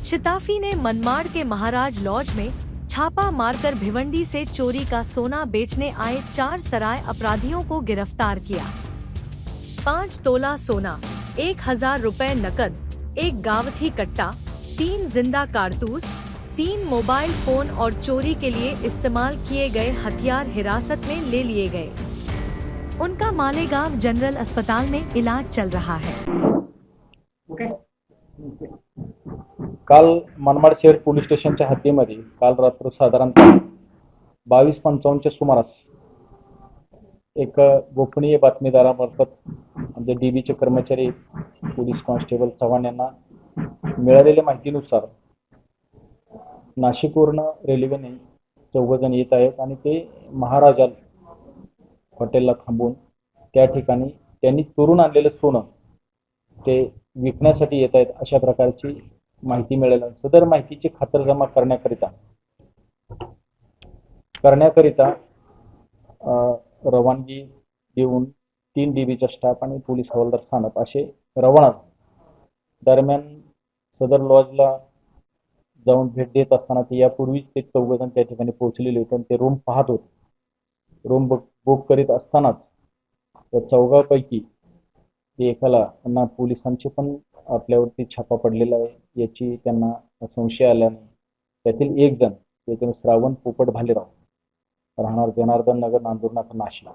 शिताफी ने मनमाड़ के महाराज लॉज में छापा मारकर भिवंडी से चोरी का सोना बेचने आए 4 सराय अपराधियों को गिरफ्तार किया। 5 तोला सोना, 1000 रुपए नकद, 1 गावथी कट्टा, 3 जिंदा कारतूस, 3 मोबाइल फोन और चोरी के लिए इस्तेमाल किए गए हथियार हिरासत में ले लिए गए। उनका मालेगांव जनरल अस्पताल में इलाज चल रहा है। काल मनमाड शहर पोलीस स्टेशनच्या हद्दीमध्ये काल रात्र साधारणतः 22:55च्या सुमारास एक गोपनीय बातमीदारामार्फत आमचे डीबीचे कर्मचारी पोलीस कॉन्स्टेबल चव्हाण यांना मिळालेल्या माहितीनुसार नाशिकवरून रेल्वेने 4 जण येत आहेत आणि ते महाराजा हॉटेलला थांबून त्या ठिकाणी त्यांनी चोरून आणलेलं सोनं ते विकण्यासाठी येत आहेत अशा प्रकारची माहिती मिळाली। सदर माहितीची खातरजमा करण्याकरिता रवानगी देऊन 3 डीबीचा स्टाफ आणि पोलीस हवालदार स्थानक असे रवाना दरम्यान सदर लॉजला जाऊन भेट देत असताना ते यापूर्वीच ते 4 जण त्या ठिकाणी पोहोचलेले होते आणि ते रूम पाहत होते। रूम बुक करीत असतानाच त्या 4पैकी एकाला पोलिसांचे पण आपल्यावरती छापा पडलेला आहे याची त्यांना संशय आल्याने त्यातील एक जण त्याचे श्रावण पोपट भालेराव राहणार जनार्दन नगर नांदूरनाथ नाशिक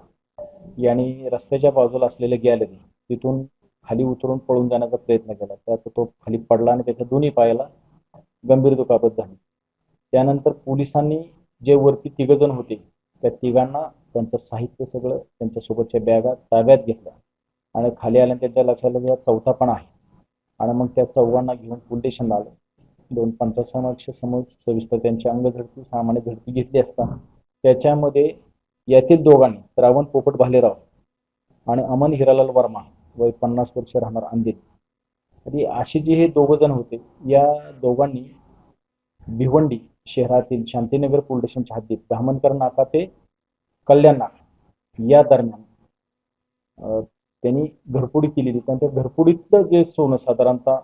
यांनी रस्त्याच्या बाजूला असलेले गॅलरी तिथून खाली उतरून पळून जाण्याचा प्रयत्न केला। त्यात तो खाली पडला आणि त्याच्या दोन्ही पायाला गंभीर दुखापत झाली। त्यानंतर पोलिसांनी जे वरती 3 जण होते त्या तिघांना त्यांचं साहित्य सगळं त्यांच्यासोबतच्या बॅगा ताब्यात घेतल्या आणि खाली आल्याने त्यांच्या लक्षात आलं चौथा पण आहे आणि मग त्या 4 घेऊन पोलीस स्टेशनला आले। 2 पंचासमक्ष सविस्तर त्यांची अंगझडती सामान्य झडती घेतली असता त्याच्यामध्ये यातील दोघांनी श्रावण पोपट भालेराव आणि अमन हिरालाल वर्मा वय 50 वर्ष राहणार अंधेरी आणि अशी जे हे 2 जण होते या दोघांनी भिवंडी शहरातील शांतीनगर पोलीस स्टेशनच्या हद्दीत धामणकर नाका ते कल्याण नाका या दरम्यान त्यांनी घरफोडी केलेली। त्या घरफोडीतलं जे सोनं साधारणतः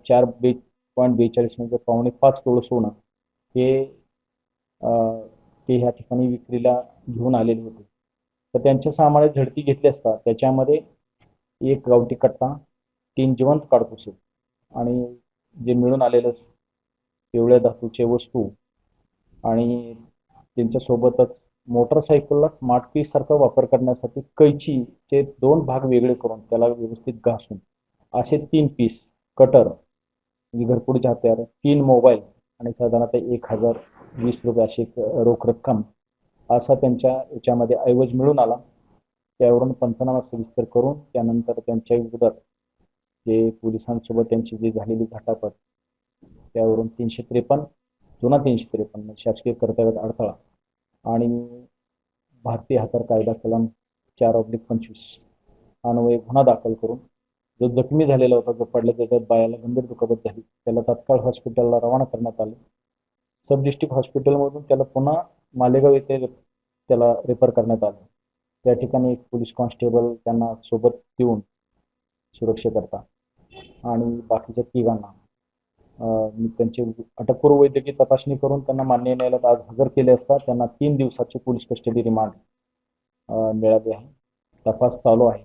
4.42 म्हणजे 4.5 तोळ सोनं हे ते ह्या ठिकाणी विक्रीला घेऊन आलेले होते। तर त्यांच्या सामान्य झडती घेतली असता त्याच्यामध्ये 1 गावठी कट्टा, 3 जिवंत काडतुसे आणि जे मिळून आलेलं पिवळ्या धातूचे वस्तू आणि त्यांच्यासोबतच मोटरसायकलला स्मार्ट की सारखा वापर करण्यासाठी कैचीचे 2 भाग वेगळे करून त्याला व्यवस्थित घासून असे 3 पीस कटर म्हणजे घरफोडीचे हत्यार, 3 मोबाईल आणि साधारणतः 1020 रुपये अशी रोख रक्कम असा त्यांच्या याच्यामध्ये ऐवज मिळून आला। त्यावरून पंचनामा सविस्तर करून त्यानंतर त्यांच्या विरोधात जे पोलिसांसोबत त्यांची जी झालेली झटापट त्यावरून 353 जुना 353 शासकीय कर्तव्यात अडथळा आणि भारतीय हत्यार कायदा कलम 4/25 अन्वये गुन्हा दाखल करून जो जखमी झालेला होता जो पडला त्याच्यात पायाला गंभीर दुखापत झाली त्याला तात्काळ हॉस्पिटलला रवाना करण्यात आले। सब डिस्ट्रिक्ट हॉस्पिटलमधून त्याला पुन्हा मालेगाव येथे त्याला रेफर करण्यात आले। त्या ठिकाणी एक पोलीस कॉन्स्टेबल त्यांना सोबत देऊन सुरक्षेकरता आणि बाकीच्या तिघांना त्यांची अटकपूर्व वैद्यकीय तपासणी करून त्यांना मान्य न्यायालयात आज हजर केले असता त्यांना 3 दिवसाची पोलीस कस्टडी रिमांड मिळाली आहे। तपास चालू आहे।